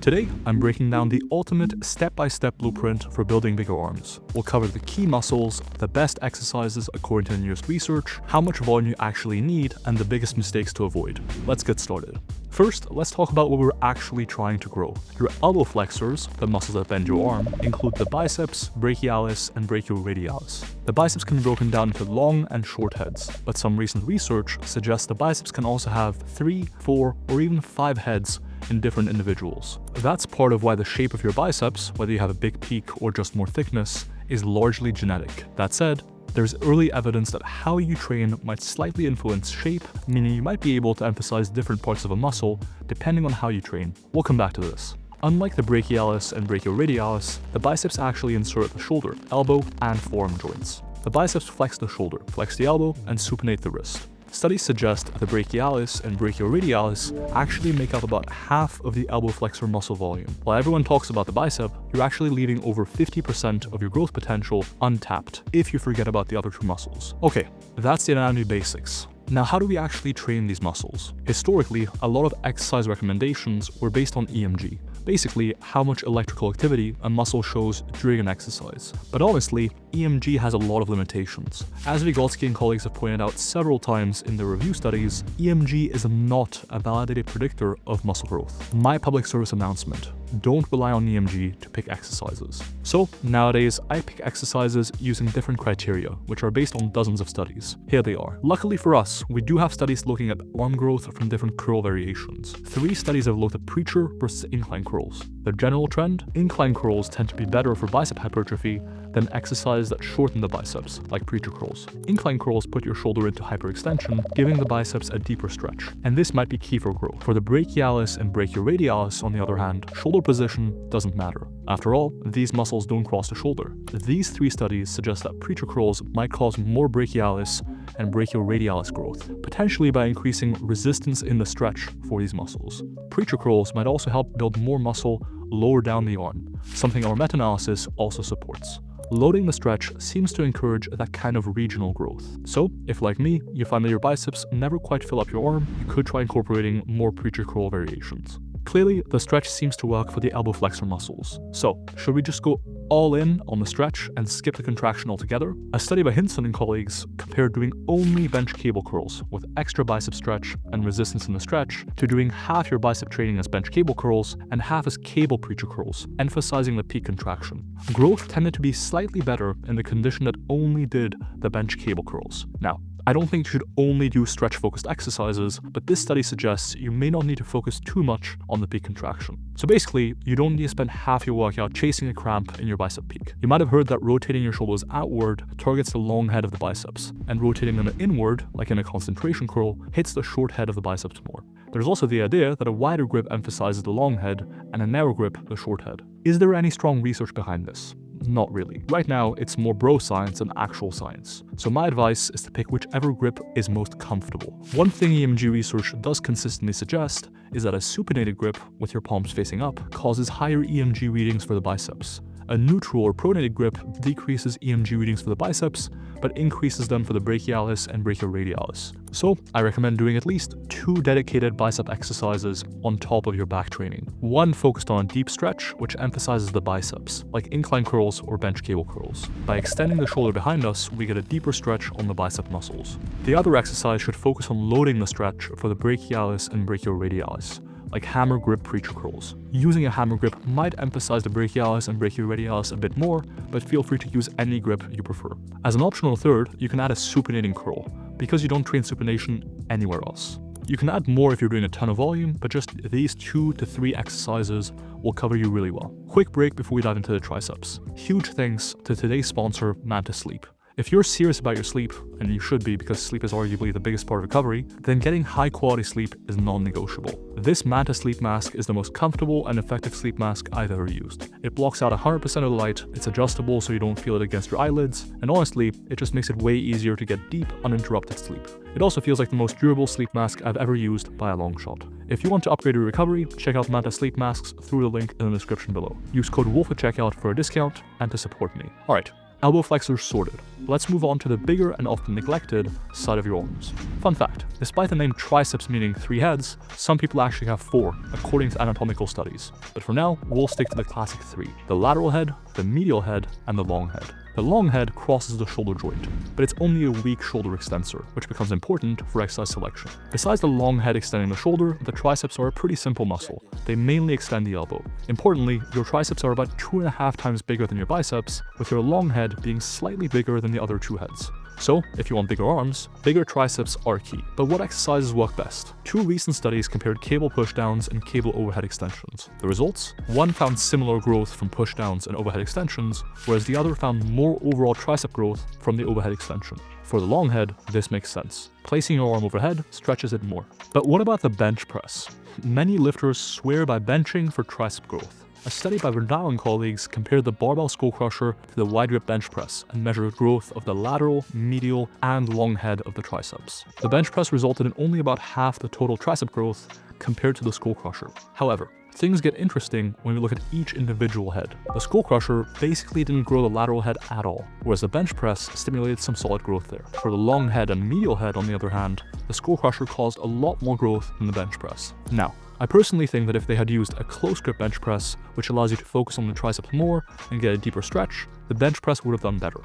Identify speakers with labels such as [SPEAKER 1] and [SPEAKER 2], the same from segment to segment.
[SPEAKER 1] Today, I'm breaking down the ultimate step-by-step blueprint for building bigger arms. We'll cover the key muscles, the best exercises according to the newest research, how much volume you actually need, and the biggest mistakes to avoid. Let's get started. First, let's talk about what we're actually trying to grow. Your elbow flexors, the muscles that bend your arm, include the biceps, brachialis, and brachioradialis. The biceps can be broken down into long and short heads, but some recent research suggests the biceps can also have 3, 4, or even 5 heads in different individuals. That's part of why the shape of your biceps, whether you have a big peak or just more thickness, is largely genetic. That said, there's early evidence that how you train might slightly influence shape, meaning you might be able to emphasize different parts of a muscle depending on how you train. We'll come back to this. Unlike the brachialis and brachioradialis, the biceps actually insert the shoulder, elbow, and forearm joints. The biceps flex the shoulder, flex the elbow, and supinate the wrist. Studies suggest the brachialis and brachioradialis actually make up about half of the elbow flexor muscle volume. While everyone talks about the bicep, you're actually leaving over 50% of your growth potential untapped if you forget about the other two muscles. Okay, that's the anatomy basics. Now, how do we actually train these muscles? Historically, a lot of exercise recommendations were based on EMG, basically how much electrical activity a muscle shows during an exercise. But honestly, EMG has a lot of limitations. As Vygotsky and colleagues have pointed out several times in their review studies, EMG is not a validated predictor of muscle growth. My public service announcement: don't rely on EMG to pick exercises. So nowadays, I pick exercises using different criteria, which are based on dozens of studies. Here they are. Luckily for us, we do have studies looking at arm growth from different curl variations. 3 studies have looked at preacher versus incline curls. The general trend: incline curls tend to be better for bicep hypertrophy than exercises that shorten the biceps, like preacher curls. Incline curls put your shoulder into hyperextension, giving the biceps a deeper stretch, and this might be key for growth. For the brachialis and brachioradialis, on the other hand, shoulder position doesn't matter. After all, these muscles don't cross the shoulder. These 3 studies suggest that preacher curls might cause more brachialis and brachioradialis growth, potentially by increasing resistance in the stretch for these muscles. Preacher curls might also help build more muscle lower down the arm, something our meta-analysis also supports. Loading the stretch seems to encourage that kind of regional growth. So, if like me, you find that your biceps never quite fill up your arm, you could try incorporating more preacher curl variations. Clearly, the stretch seems to work for the elbow flexor muscles. So, should we just go all in on the stretch and skip the contraction altogether? A study by Hinson and colleagues compared doing only bench cable curls with extra bicep stretch and resistance in the stretch to doing half your bicep training as bench cable curls and half as cable preacher curls, emphasizing the peak contraction. Growth tended to be slightly better in the condition that only did the bench cable curls. Now, I don't think you should only do stretch-focused exercises, but this study suggests you may not need to focus too much on the peak contraction. So basically, you don't need to spend half your workout chasing a cramp in your bicep peak. You might have heard that rotating your shoulders outward targets the long head of the biceps, and rotating them inward, like in a concentration curl, hits the short head of the biceps more. There's also the idea that a wider grip emphasizes the long head, and a narrow grip the short head. Is there any strong research behind this? Not really. Right now, it's more bro science than actual science. So my advice is to pick whichever grip is most comfortable. One thing EMG research does consistently suggest is that a supinated grip with your palms facing up causes higher EMG readings for the biceps. A neutral or pronated grip decreases EMG readings for the biceps, but increases them for the brachialis and brachioradialis. So I recommend doing at least 2 dedicated bicep exercises on top of your back training. One focused on a deep stretch, which emphasizes the biceps, like incline curls or bench cable curls. By extending the shoulder behind us, we get a deeper stretch on the bicep muscles. The other exercise should focus on loading the stretch for the brachialis and brachioradialis, like hammer grip preacher curls. Using a hammer grip might emphasize the brachialis and brachioradialis a bit more, but feel free to use any grip you prefer. As an optional third, you can add a supinating curl, because you don't train supination anywhere else. You can add more if you're doing a ton of volume, but just these 2 to 3 exercises will cover you really well. Quick break before we dive into the triceps. Huge thanks to today's sponsor, Manta Sleep. If you're serious about your sleep, and you should be because sleep is arguably the biggest part of recovery, then getting high quality sleep is non-negotiable. This Manta sleep mask is the most comfortable and effective sleep mask I've ever used. It blocks out 100% of the light, it's adjustable so you don't feel it against your eyelids, and honestly, it just makes it way easier to get deep, uninterrupted sleep. It also feels like the most durable sleep mask I've ever used by a long shot. If you want to upgrade your recovery, check out Manta sleep masks through the link in the description below. Use code WOLF at checkout for a discount and to support me. Alright. Elbow flexors sorted. Let's move on to the bigger and often neglected side of your arms. Fun fact, despite the name triceps meaning 3 heads, some people actually have 4, according to anatomical studies. But for now, we'll stick to the classic 3, the lateral head, the medial head, and the long head. The long head crosses the shoulder joint, but it's only a weak shoulder extensor, which becomes important for exercise selection. Besides the long head extending the shoulder, the triceps are a pretty simple muscle. They mainly extend the elbow. Importantly, your triceps are about 2.5 times bigger than your biceps, with your long head being slightly bigger than the other 2 heads. So, if you want bigger arms, bigger triceps are key. But what exercises work best? 2 recent studies compared cable pushdowns and cable overhead extensions. The results? One found similar growth from pushdowns and overhead extensions, whereas the other found more overall tricep growth from the overhead extension. For the long head, this makes sense. Placing your arm overhead stretches it more. But what about the bench press? Many lifters swear by benching for tricep growth. A study by Verdal and colleagues compared the barbell skull crusher to the wide grip bench press and measured growth of the lateral, medial, and long head of the triceps. The bench press resulted in only about half the total tricep growth compared to the skull crusher. However, things get interesting when we look at each individual head. The skull crusher basically didn't grow the lateral head at all, whereas the bench press stimulated some solid growth there. For the long head and medial head, on the other hand, the skull crusher caused a lot more growth than the bench press. Now, I personally think that if they had used a close grip bench press, which allows you to focus on the triceps more and get a deeper stretch, the bench press would have done better.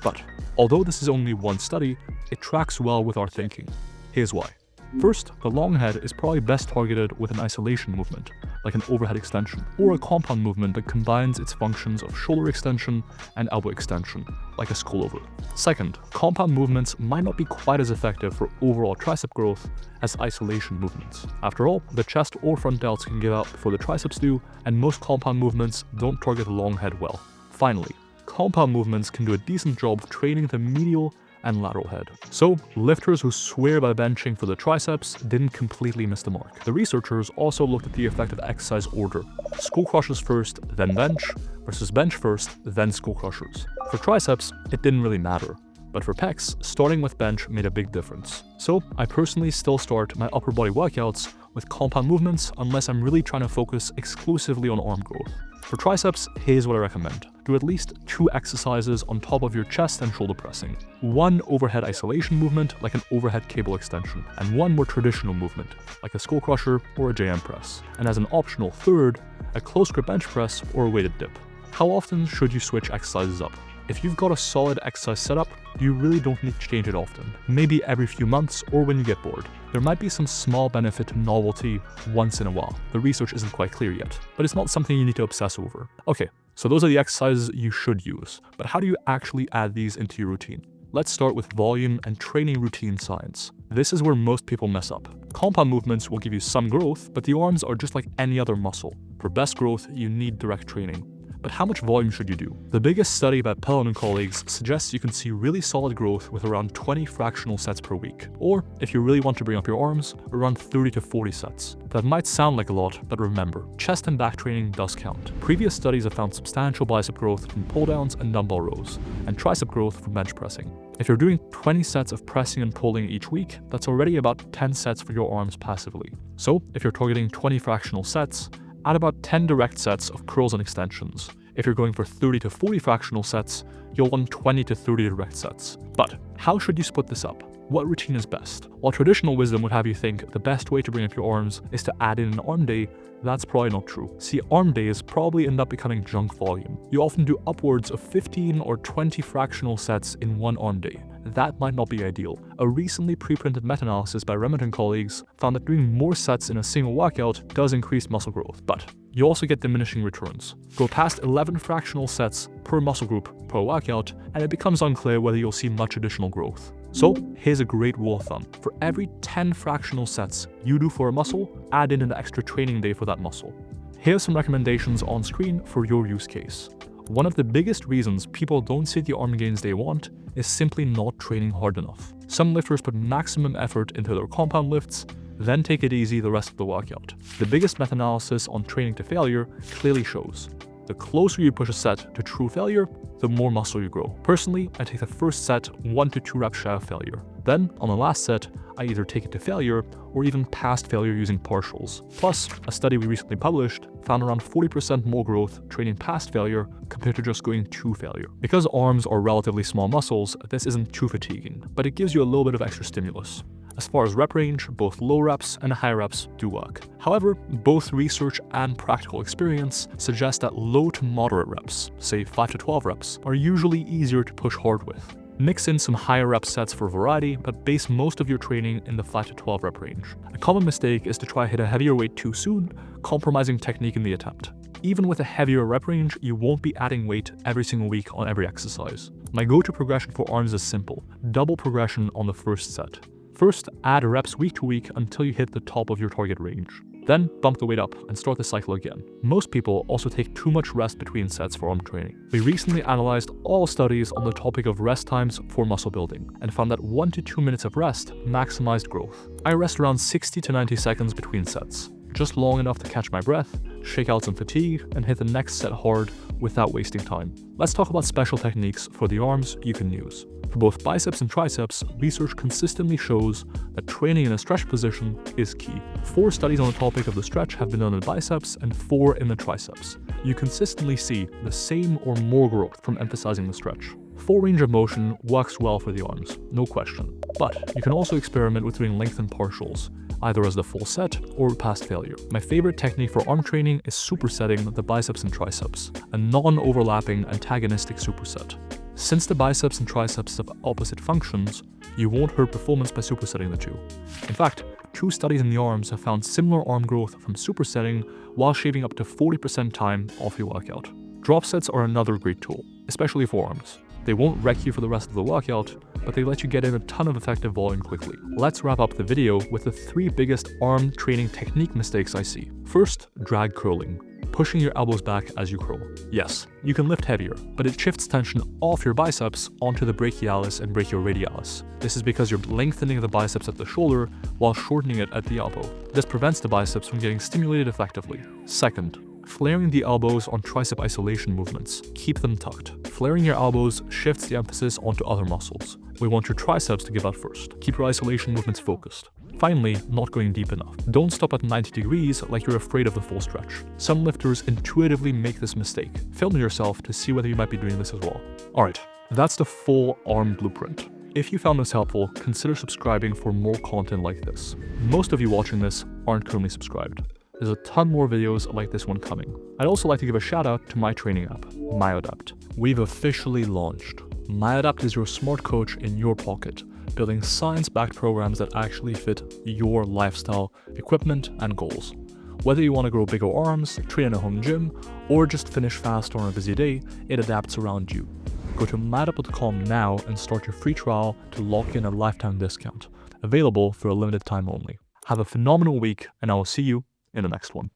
[SPEAKER 1] But, although this is only one study, it tracks well with our thinking. Here's why. First, the long head is probably best targeted with an isolation movement, like an overhead extension, or a compound movement that combines its functions of shoulder extension and elbow extension, like a skull over. Second, compound movements might not be quite as effective for overall tricep growth as isolation movements. After all, the chest or front delts can give out before the triceps do, and most compound movements don't target the long head well. Finally, compound movements can do a decent job of training the medial and lateral head. So, lifters who swear by benching for the triceps didn't completely miss the mark. The researchers also looked at the effect of exercise order. Skull crushers first, then bench, versus bench first, then skull crushers. For triceps, it didn't really matter. But for pecs, starting with bench made a big difference. So, I personally still start my upper body workouts with compound movements unless I'm really trying to focus exclusively on arm growth. For triceps, here's what I recommend. Do at least 2 exercises on top of your chest and shoulder pressing. 1 overhead isolation movement, like an overhead cable extension, and 1 more traditional movement, like a skull crusher or a JM press. And as an optional third, a close grip bench press or a weighted dip. How often should you switch exercises up? If you've got a solid exercise setup, you really don't need to change it often. Maybe every few months or when you get bored. There might be some small benefit to novelty once in a while. The research isn't quite clear yet, but it's not something you need to obsess over. Okay, so those are the exercises you should use, but how do you actually add these into your routine? Let's start with volume and training routine science. This is where most people mess up. Compound movements will give you some growth, but the arms are just like any other muscle. For best growth, you need direct training. But how much volume should you do? The biggest study by Pellon and colleagues suggests you can see really solid growth with around 20 fractional sets per week. Or, if you really want to bring up your arms, around 30 to 40 sets. That might sound like a lot, but remember, chest and back training does count. Previous studies have found substantial bicep growth from pull downs and dumbbell rows, and tricep growth from bench pressing. If you're doing 20 sets of pressing and pulling each week, that's already about 10 sets for your arms passively. So, if you're targeting 20 fractional sets, add about 10 direct sets of curls and extensions. If you're going for 30 to 40 fractional sets, you'll want 20 to 30 direct sets. But how should you split this up? What routine is best? While traditional wisdom would have you think the best way to bring up your arms is to add in an arm day, that's probably not true. See, arm days probably end up becoming junk volume. You often do upwards of 15 or 20 fractional sets in one arm day. That might not be ideal. A recently pre-printed meta-analysis by Remit and colleagues found that doing more sets in a single workout does increase muscle growth, but you also get diminishing returns. Go past 11 fractional sets per muscle group per workout, and it becomes unclear whether you'll see much additional growth. So here's a great rule of thumb. For every 10 fractional sets you do for a muscle, add in an extra training day for that muscle. Here's some recommendations on screen for your use case. One of the biggest reasons people don't see the arm gains they want is simply not training hard enough. Some lifters put maximum effort into their compound lifts, then take it easy the rest of the workout. The biggest meta-analysis on training to failure clearly shows the closer you push a set to true failure, the more muscle you grow. Personally, I take the first set 1 to 2 reps shy of failure. Then, on the last set, I either take it to failure or even past failure using partials. Plus, a study we recently published found around 40% more growth training past failure compared to just going to failure. Because arms are relatively small muscles, this isn't too fatiguing, but it gives you a little bit of extra stimulus. As far as rep range, both low reps and high reps do work. However, both research and practical experience suggest that low to moderate reps, say 5 to 12 reps, are usually easier to push hard with. Mix in some higher rep sets for variety, but base most of your training in the 5 to 12 rep range. A common mistake is to try hit a heavier weight too soon, compromising technique in the attempt. Even with a heavier rep range, you won't be adding weight every single week on every exercise. My go-to progression for arms is simple: double progression on the first set. First, add reps week to week until you hit the top of your target range. Then bump the weight up and start the cycle again. Most people also take too much rest between sets for arm training. We recently analyzed all studies on the topic of rest times for muscle building and found that 1 to 2 minutes of rest maximized growth. I rest around 60 to 90 seconds between sets, just long enough to catch my breath, shake out some fatigue, and hit the next set hard without wasting time. Let's talk about special techniques for the arms you can use. For both biceps and triceps, research consistently shows that training in a stretch position is key. 4 studies on the topic of the stretch have been done in biceps and 4 in the triceps. You consistently see the same or more growth from emphasizing the stretch. Full range of motion works well for the arms, no question. But you can also experiment with doing lengthened partials, either as the full set or past failure. My favorite technique for arm training is supersetting the biceps and triceps, a non-overlapping antagonistic superset. Since the biceps and triceps have opposite functions, you won't hurt performance by supersetting the two. In fact, 2 studies in the arms have found similar arm growth from supersetting while shaving up to 40% time off your workout. Drop sets are another great tool, especially for arms. They won't wreck you for the rest of the workout, but they let you get in a ton of effective volume quickly. Let's wrap up the video with the 3 biggest arm training technique mistakes I see. First, drag curling. Pushing your elbows back as you curl. Yes, you can lift heavier, but it shifts tension off your biceps onto the brachialis and brachioradialis. This is because you're lengthening the biceps at the shoulder while shortening it at the elbow. This prevents the biceps from getting stimulated effectively. Second, flaring the elbows on tricep isolation movements. Keep them tucked. Flaring your elbows shifts the emphasis onto other muscles. We want your triceps to give out first. Keep your isolation movements focused. Finally, not going deep enough. Don't stop at 90 degrees like you're afraid of the full stretch. Some lifters intuitively make this mistake. Film yourself to see whether you might be doing this as well. Alright, that's the full arm blueprint. If you found this helpful, consider subscribing for more content like this. Most of you watching this aren't currently subscribed. There's a ton more videos like this one coming. I'd also like to give a shout out to my training app, MyoAdapt. We've officially launched. MyoAdapt is your smart coach in your pocket, building science-backed programs that actually fit your lifestyle, equipment, and goals. Whether you want to grow bigger arms, train in a home gym, or just finish fast on a busy day, it adapts around you. Go to myoadapt.com now and start your free trial to lock in a lifetime discount, available for a limited time only. Have a phenomenal week, and I will see you in the next one.